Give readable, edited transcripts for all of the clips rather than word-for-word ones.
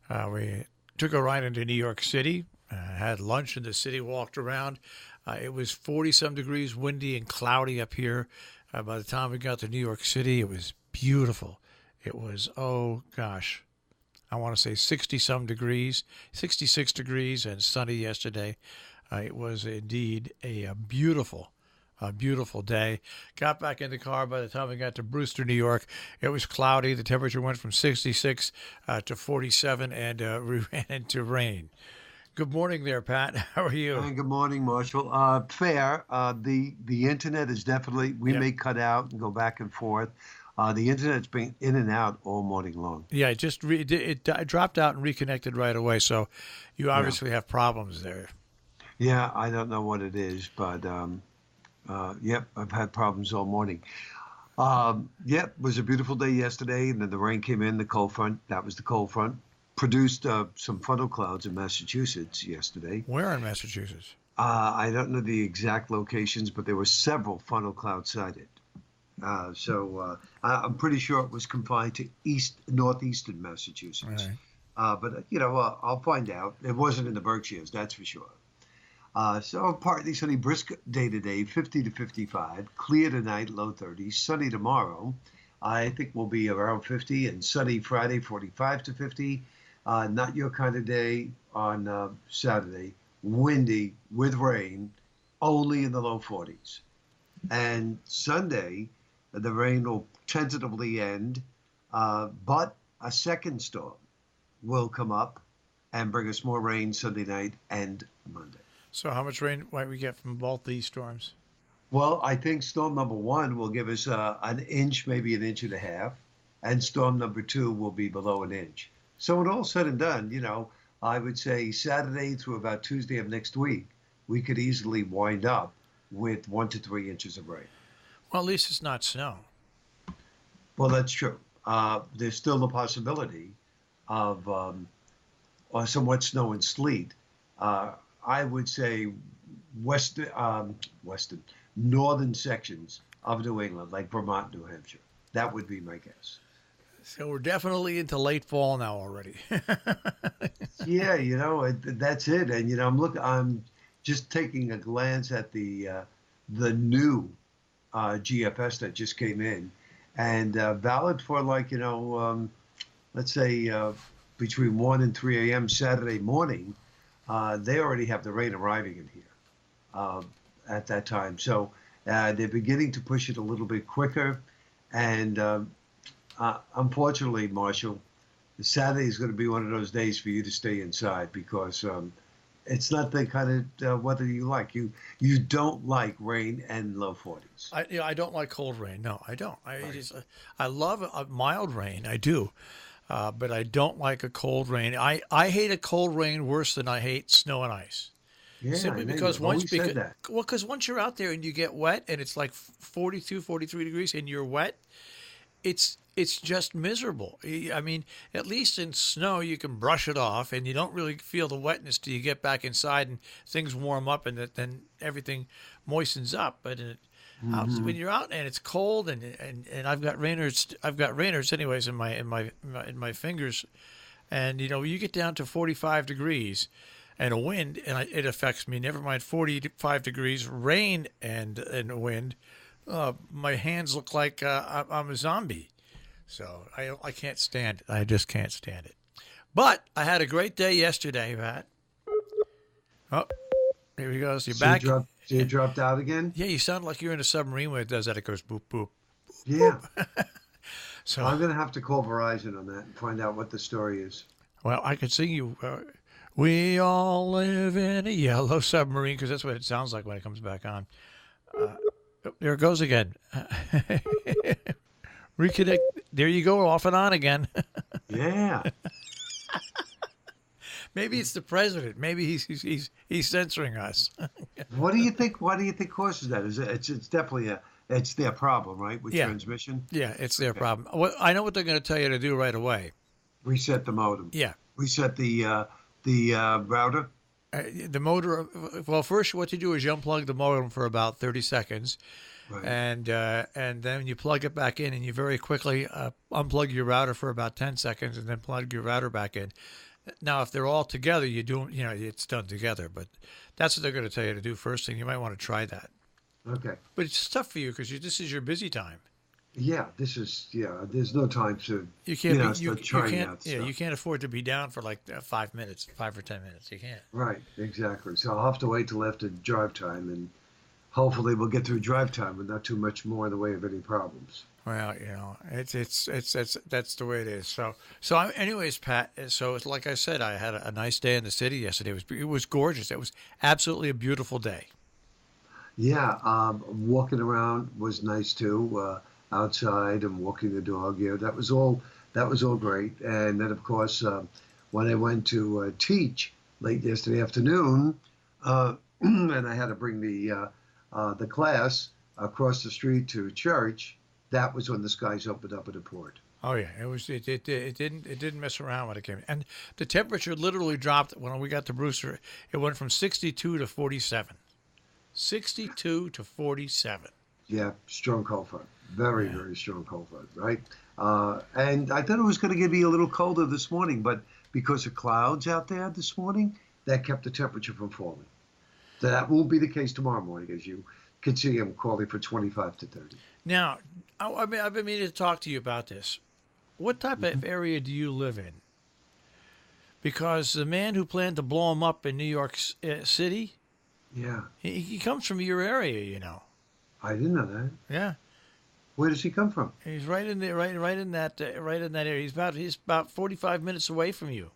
We took a ride into New York City, had lunch in the city, walked around. It was 40 some degrees, windy and cloudy up here. By the time we got to New York City, it was beautiful. It was, oh gosh, I want to say 60 some degrees, 66 degrees, and sunny yesterday. It was indeed a beautiful day. Got back in the car. By the time we got to Brewster, New York, it was cloudy. The temperature went from 66 to 47, and we ran into rain. Good morning there, Pat. How are you? Hi, good morning, Marshall. Fair. The internet is definitely, we Yeah. may cut out and go back and forth. The internet's been in and out all morning long. Yeah, it dropped out and reconnected right away. So you Yeah. obviously have problems there. Yeah, I don't know what it is, but yep, I've had problems all morning. Yep, it was a beautiful day yesterday, and then the rain came in, the cold front. That was the cold front. Produced some funnel clouds in Massachusetts yesterday. Where in Massachusetts? I don't know the exact locations, but there were several funnel clouds sighted. I'm pretty sure it was confined to northeastern All Massachusetts. right. But I'll find out. It wasn't in the Berkshires, that's for sure. So partly sunny, brisk day today, 50 to 55. Clear tonight, low 30s. Sunny tomorrow, I think will be around 50, and sunny Friday, 45 to 50. Not your kind of day on Saturday. Windy with rain, only in the low 40s. And Sunday, the rain will tentatively end, but a second storm will come up and bring us more rain Sunday night and Monday. So how much rain might we get from both these storms? Well, I think storm number one will give us an inch, maybe an inch and a half, and storm number two will be below an inch. So when all said and done, I would say Saturday through about Tuesday of next week, we could easily wind up with 1 to 3 inches of rain. Well, at least it's not snow. Well, that's true. There's still the possibility of or somewhat snow and sleet. I would say western, northern sections of New England, like Vermont, New Hampshire. That would be my guess. So we're definitely into late fall now already. Yeah, that's it. And I'm just taking a glance at the new GFS that just came in, and valid for let's say between 1 and 3 a.m. Saturday morning. They already have the rain arriving in here at that time. So they're beginning to push it a little bit quicker. And unfortunately, Marshall, Saturday is going to be one of those days for you to stay inside because it's not the kind of weather you like. You don't like rain and low 40s. I don't like cold rain. No, I don't. I love a mild rain. I do. But I don't like a cold rain. I hate a cold rain worse than I hate snow and ice. Yeah, Simply I know because you've always said that. once you're out there and you get wet and it's like 42, 43 degrees and you're wet, it's just miserable. I mean, at least in snow you can brush it off and you don't really feel the wetness till you get back inside and things warm up and then everything moistens up. But when you're out and it's cold and I've got rainers anyways in my fingers, and you get down to 45 degrees and a wind and it affects me. Never mind 45 degrees, rain and wind. My hands look like I'm a zombie. So I can't stand it. I just can't stand it. But I had a great day yesterday, Pat. Oh, here he goes. You're back. So you dropped out again? Yeah, you sound like you're in a submarine when it does that. It goes boop, boop. Yeah. So, I'm going to have to call Verizon on that and find out what the story is. well, I could sing you, we all live in a yellow submarine, because that's what it sounds like when it comes back on. There it goes again. Reconnect. There you go, off and on again. Yeah. Maybe it's the president. Maybe he's censoring us. What do you think? What do you think causes that? It's definitely it's their problem, right? With Yeah. transmission. Yeah, it's their Okay. problem. Well, I know what they're going to tell you to do right away. Reset the modem. Yeah. Reset the router. The motor. Well, first, what you do is you unplug the modem for about 30 seconds, Right. and then you plug it back in, and you very quickly unplug your router for about 10 seconds, and then plug your router back in, Now, if they're all together, it's done together. But that's what they're going to tell you to do first thing. You might want to try that. Okay. But it's tough for you because this is your busy time. Yeah, there's no time to, You can't be start you trying can't that yeah stuff. you can't afford to be down for like 5 minutes, 5 or 10 minutes. You can't. Right, exactly. So I'll have to wait till after drive time, and hopefully we'll get through drive time with not too much more in the way of any problems. Well, it's that's the way it is. Anyways, Pat. So it's like I said, I had a nice day in the city yesterday. It was gorgeous. It was absolutely a beautiful day. Yeah, walking around was nice too. Outside and walking the dog. Yeah, that was all great. And then of course, when I went to teach late yesterday afternoon, and I had to bring the class across the street to church. That was when the skies opened up at the port. Oh yeah, it didn't mess around when it came, and the temperature literally dropped when we got to Brewster. It went from 62 to 47, 62 to 47. Yeah, strong cold front. Very, Yeah. very strong cold front, right? And I thought it was going to be a little colder this morning, but because of clouds out there this morning, that kept the temperature from falling. So that won't be the case tomorrow morning, as you can see. I'm calling for 25 to 30. Now, I've been meaning to talk to you about this. What type Mhm. of area do you live in? Because the man who planned to blow him up in New York City, Yeah, he comes from your area. I didn't know that. Yeah, Where does he come from? he's right in there, right in that area. He's about 45 minutes away from you.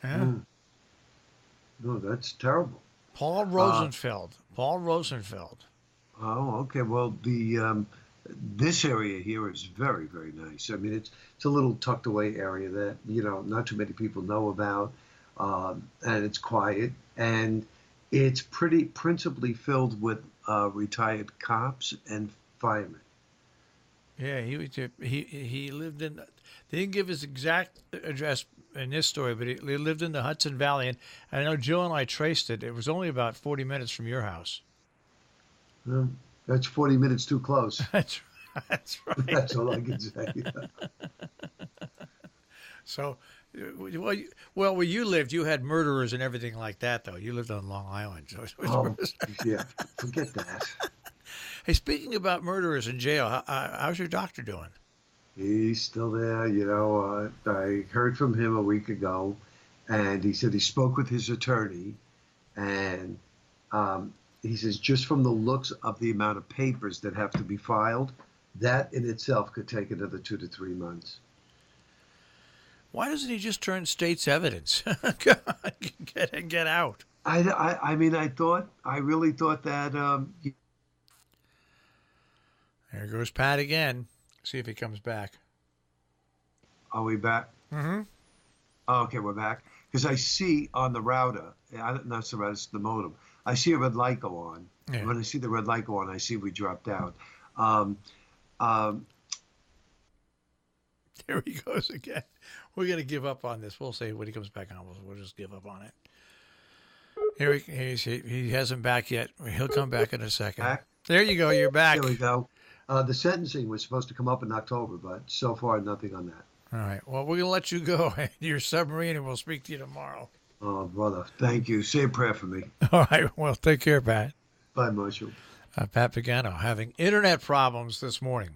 Yeah, Mm, no, that's terrible. Paul Uh, Rosenfeld. Paul Rosenfeld. oh, okay. Well, the this area here is very, very nice. I mean, it's a little tucked away area that not too many people know about, and it's quiet, and it's pretty principally filled with retired cops and firemen. Yeah, he lived in. They didn't give his exact address in this story, but he lived in the Hudson Valley, and I know Jill and I traced it. It was only about 40 minutes from your house. Well, that's 40 minutes too close. That's right. That's all I can say. So, where you lived, you had murderers and everything like that, though. You lived on Long Island. So Oh, yeah, forget that. hey, speaking about murderers in jail, how's your doctor doing? He's still there. I heard from him a week ago, and he said he spoke with his attorney, and he says just from the looks of the amount of papers that have to be filed, that in itself could take another 2 to 3 months. Why doesn't he just turn state's evidence? God, get out. I mean, I really thought that. There goes Pat again. See if he comes back. Are we back? Mm-hmm. Oh, okay, we're back. Because I see on the router, not the router, it's the modem. I see a red light go on. Yeah. When I see the red light go on, I see we dropped out. Um, um, There he goes again. We're gonna give up on this. We'll say when he comes back on, we'll just give up on it. He hasn't back yet. He'll come back in a second. Back? There you go. You're back. There we go. The sentencing was supposed to come up in October, but so far nothing on that. All right. Well, we're gonna let you go in your submarine, and we'll speak to you tomorrow. Oh, brother, thank you. Say a prayer for me. All right. Well, take care, Pat. Bye, Marshall. Pat Pagano having internet problems this morning.